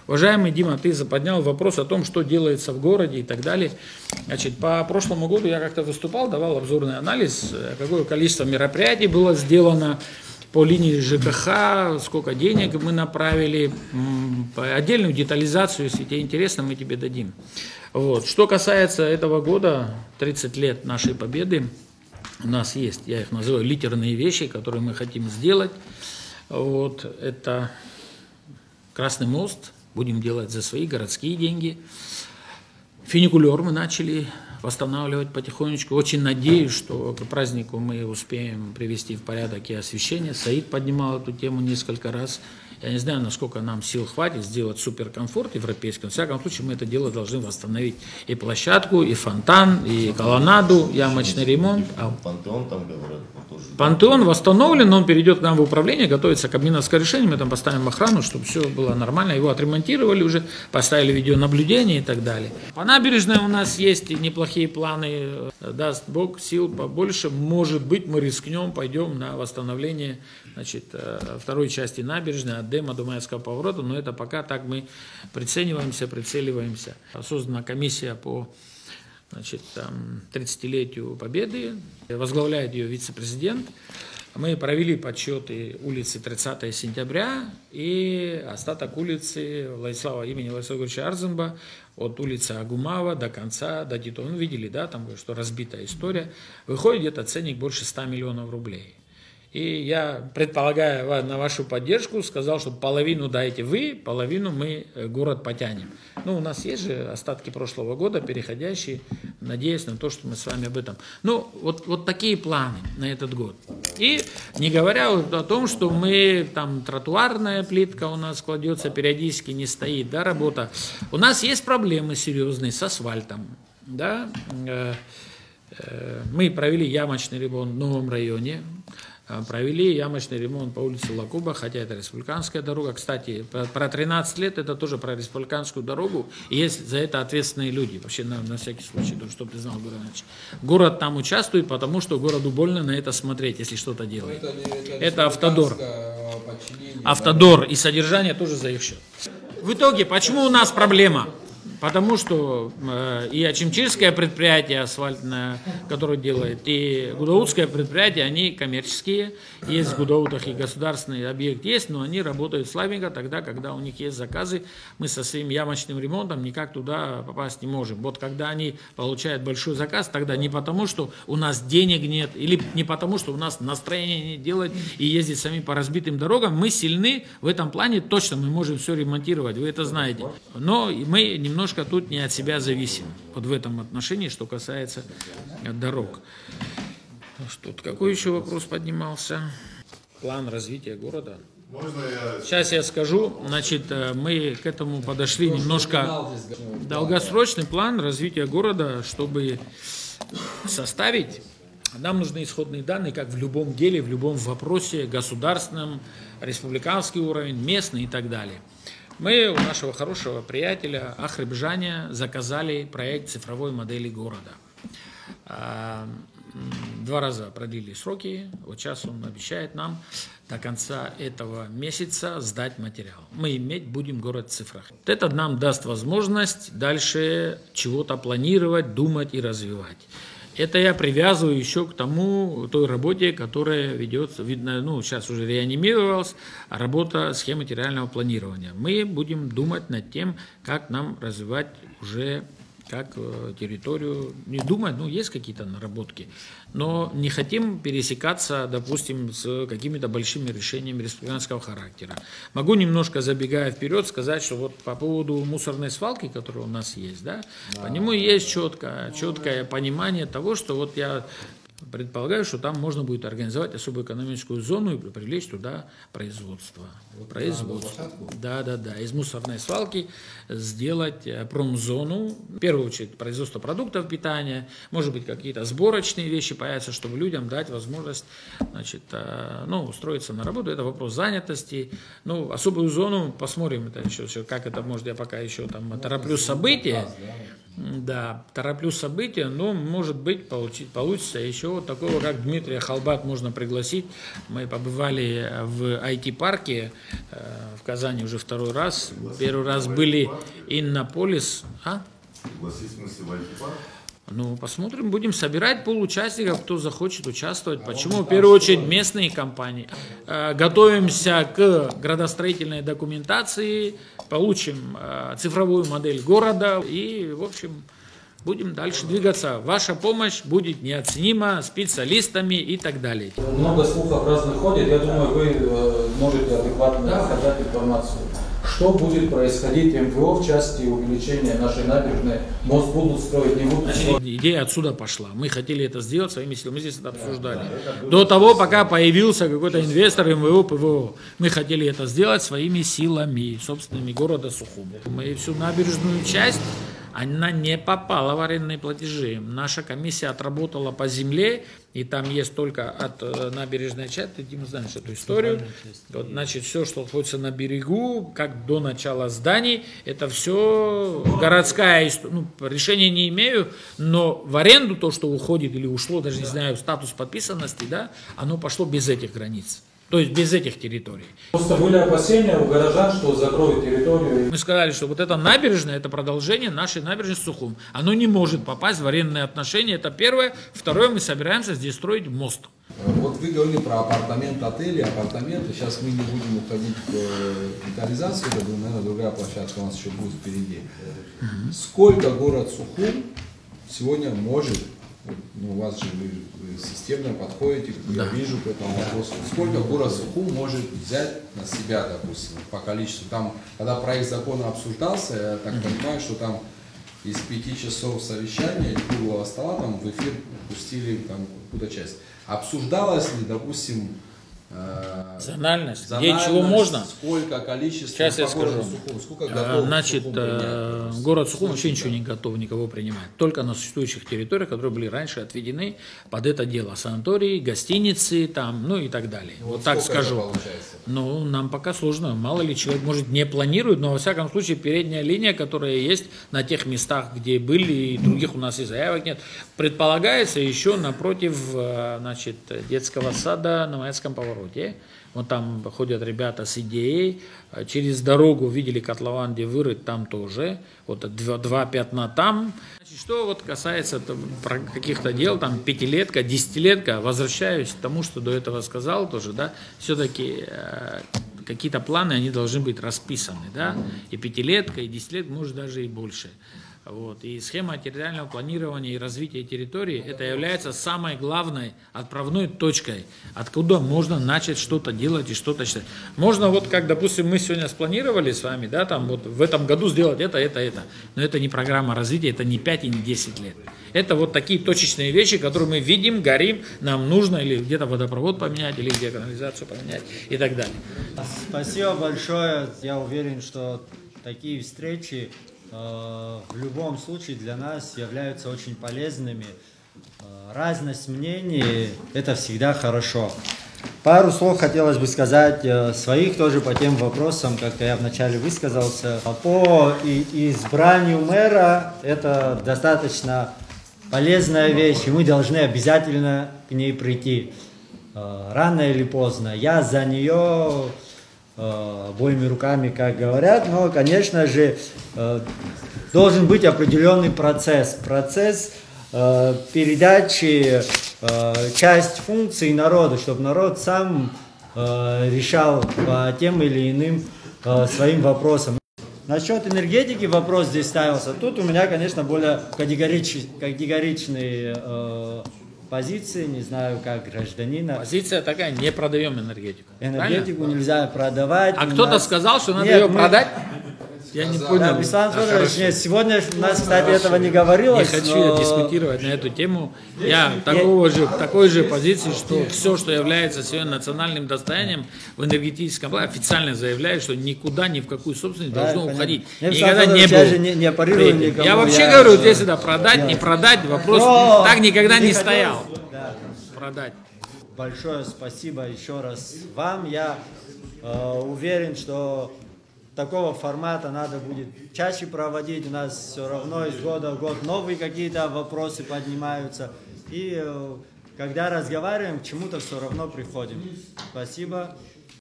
Уважаемый Дима, ты поднял вопрос о том, что делается в городе и так далее. Значит, по прошлому году я как-то выступал, давал обзорный анализ, какое количество мероприятий было сделано по линии ЖКХ, сколько денег мы направили. Отдельную детализацию, если тебе интересно, мы тебе дадим. Вот. Что касается этого года, 30 лет нашей победы, у нас есть, я их называю, литерные вещи, которые мы хотим сделать. Вот. Это Красный мост, будем делать за свои городские деньги. Фуникулер мы начали восстанавливать потихонечку. Очень надеюсь, что к празднику мы успеем привести в порядок и освещение. Саид поднимал эту тему несколько раз. Я не знаю, насколько нам сил хватит сделать суперкомфорт европейский. В всяком случае, мы это дело должны восстановить. И площадку, и фонтан, и колоннаду, ямочный ремонт. Пантеон там говорят. Пантеон восстановлен, он перейдет к нам в управление, готовится кабинетское решение, мы там поставим охрану, чтобы все было нормально. Его отремонтировали уже, поставили видеонаблюдение и так далее. По набережной у нас есть неплохие планы. Даст Бог сил побольше. Может быть, мы рискнем, пойдем на восстановление, значит, второй части набережной от Дема до Маевского поворота, но это пока так мы прицеливаемся. Создана комиссия по 30-летию Победы, возглавляет ее вице-президент. Мы провели подсчеты улицы 30 сентября и остаток улицы имени Владислава Григорьевича Арзенба от улицы Агумава до конца, до Титова. Ну, видели, да, там, что разбитая история. Выходит где-то ценник больше 100 миллионов рублей. И я, предполагая на вашу поддержку, сказал, что половину дайте вы, половину мы город потянем. Ну, у нас есть же остатки прошлого года, переходящие, надеясь на то, что мы с вами об этом. Ну, вот такие планы на этот год. И не говоря о том, что мы, там, тротуарная плитка у нас кладется, периодически не стоит, да, работа. У нас есть проблемы серьезные с асфальтом, да. Мы провели ямочный ремонт в новом районе. Провели ямочный ремонт по улице Лакуба, хотя это республиканская дорога. Кстати, про 13 лет это тоже про республиканскую дорогу. И есть за это ответственные люди. Вообще, на всякий случай, чтобы ты знал, город там участвует, потому что городу больно на это смотреть, если что-то делает. Это Автодор. Автодор. И содержание тоже за их счет. В итоге, почему у нас проблема? Потому что и Ачимчирское предприятие асфальтное, которое делает, и Гудаутское предприятие, они коммерческие. Есть в Гудаутах и государственный объект есть, но они работают слабенько тогда, когда у них есть заказы. Мы со своим ямочным ремонтом никак туда попасть не можем. Вот когда они получают большой заказ, тогда не потому, что у нас денег нет, или не потому, что у нас настроения нет делать и ездить сами по разбитым дорогам. Мы сильны в этом плане, точно мы можем все ремонтировать, вы это знаете. Но мы немножко тут не от себя зависим, вот в этом отношении, что касается дорог. Тут какой еще вопрос поднимался? План развития города. Сейчас я скажу, значит, мы к этому подошли немножко. Долгосрочный план развития города, чтобы составить, нам нужны исходные данные, как в любом деле, в любом вопросе, государственном, республиканский уровень, местный и так далее. Мы у нашего хорошего приятеля Ахребжаня заказали проект цифровой модели города. 2 раза продлили сроки, вот сейчас он обещает нам до конца этого месяца сдать материал. Мы иметь будем город в цифрах. Это нам даст возможность дальше чего-то планировать, думать и развивать. Это я привязываю еще к той работе, которая ведется, видно, ну, сейчас уже реанимировалась, работа схемы территориального планирования. Мы будем думать над тем, как нам развивать уже как территорию, не думать, ну, есть какие-то наработки, но не хотим пересекаться, допустим, с какими-то большими решениями республиканского характера. Могу немножко, забегая вперед, сказать, что вот по поводу мусорной свалки, которая у нас есть, да, по нему есть четкое понимание того, что вот я предполагаю, что там можно будет организовать особую экономическую зону и привлечь туда производство. Да. Из мусорной свалки сделать промзону. В первую очередь производство продуктов питания, может быть, какие-то сборочные вещи появятся, чтобы людям дать возможность, значит, устроиться на работу. Это вопрос занятости. Ну, особую зону посмотрим, это еще, как это может, я пока еще там тороплю события. Да, тороплю события, но, может быть, получится еще вот такого, как Дмитрия Халбат можно пригласить. Мы побывали в IT-парке в Казани уже второй раз. Первый раз были Иннополис. Пригласить в смысле в IT-парк? Ну, посмотрим, будем собирать пул участников, кто захочет участвовать. Почему? В первую очередь местные компании. Готовимся к градостроительной документации, получим цифровую модель города и, в общем, будем дальше двигаться. Ваша помощь будет неоценима специалистами и так далее. Много слухов разных ходит. Я думаю, вы можете адекватно рассказать информацию. Что будет происходить в МФО в части увеличения нашей набережной? Мост будут строить, не будут строить? Идея отсюда пошла. Мы хотели это сделать своими силами. Мы здесь это обсуждали. До того, пока появился какой-то инвестор МВО, ПВО. Мы хотели это сделать своими силами, собственными города Сухум. Мы всю набережную часть, она не попала в арендные платежи. Наша комиссия отработала по земле, и там есть только от набережной части, ты, Дима, знаешь эту историю. Вот, значит, все, что находится на берегу, как до начала зданий, это все городская история. Ну, решения не имею, но в аренду то, что уходит или ушло, даже не знаю, статус подписанности, да, оно пошло без этих границ. То есть без этих территорий. Просто были опасения у горожан, что закроют территорию. Мы сказали, что вот эта набережная, это продолжение нашей набережной Сухум. Оно не может попасть в арендные отношения. Это первое. Второе, мы собираемся здесь строить мост. Вот вы говорили про апартаменты. Сейчас мы не будем уходить в детализацию. Это, наверное, другая площадка у нас еще будет впереди. Сколько город Сухум сегодня может, ну, у вас же вы системно подходите, я вижу к этому вопросу, сколько город Сухум может взять на себя, допустим, по количеству. Там, когда проект закона обсуждался, я так понимаю, что там из 5 часов совещания или круглого стола там в эфир пустили там какую-то часть. Обсуждалось ли, допустим, зональность, где чего можно. Сколько количество. Сейчас я скажу. Сухум, сколько готов Значит, Сухум принять? город Сухум вообще ничего не готов никого принимать. Только на существующих территориях, которые были раньше отведены под это дело. Санатории, гостиницы, там, ну и так далее. Вот так скажу. Ну, нам пока сложно. Мало ли человек, может, не планирует, но во всяком случае передняя линия, которая есть на тех местах, где были, и других у нас и заявок нет, предполагается еще напротив, значит, детского сада на Маяцком повороте. Вот там ходят ребята с идеей. Через дорогу видели котлован, где вырыт, там тоже. Вот два пятна там. Значит, что вот касается каких-то дел, там пятилетка, десятилетка, возвращаюсь к тому, что до этого сказал тоже, да, все-таки какие-то планы, они должны быть расписаны, да, и пятилетка, и десятилетка, может даже и больше. Вот. И схема территориального планирования и развития территории, это является самой главной отправной точкой, откуда можно начать что-то делать и что-то считать. Можно вот как, допустим, мы сегодня спланировали с вами, да, там вот в этом году сделать это. Но это не программа развития, это не 5 и не 10 лет. Это вот такие точечные вещи, которые мы видим, горим, нам нужно или где-то водопровод поменять, или где канализацию поменять и так далее. Спасибо большое. Я уверен, что такие встречи в любом случае для нас являются очень полезными. Разность мнений – это всегда хорошо. Пару слов хотелось бы сказать своих тоже по тем вопросам, как я вначале высказался. По избранию мэра это достаточно полезная вещь, и мы должны обязательно к ней прийти. Рано или поздно. Я за нее обоими руками, как говорят, но, конечно же, должен быть определенный процесс. Процесс передачи часть функций народу, чтобы народ сам решал по тем или иным своим вопросам. Насчет энергетики вопрос здесь ставился. Тут у меня, конечно, более категоричные позиции, не знаю, как гражданина. Позиция такая, не продаем энергетику. Энергетику правильно? Нельзя продавать. А кто-то сказал, что надо ее продать? Я не понял. Да, Беслан Федорович, нет, сегодня у нас, кстати, этого не говорилось. Не хочу я дискутировать на эту тему. Я такой же позиции, что все, что является сегодня национальным достоянием в энергетическом плане, официально заявляю, что никуда, ни в какую собственность должно уходить. Никогда не было. Я вообще говорю, здесь это продать, не продать, вопрос так никогда не стоял. Продать. Большое спасибо еще раз вам. Я уверен, что такого формата надо будет чаще проводить. У нас все равно из года в год новые какие-то вопросы поднимаются. И когда разговариваем, к чему-то все равно приходим. Спасибо.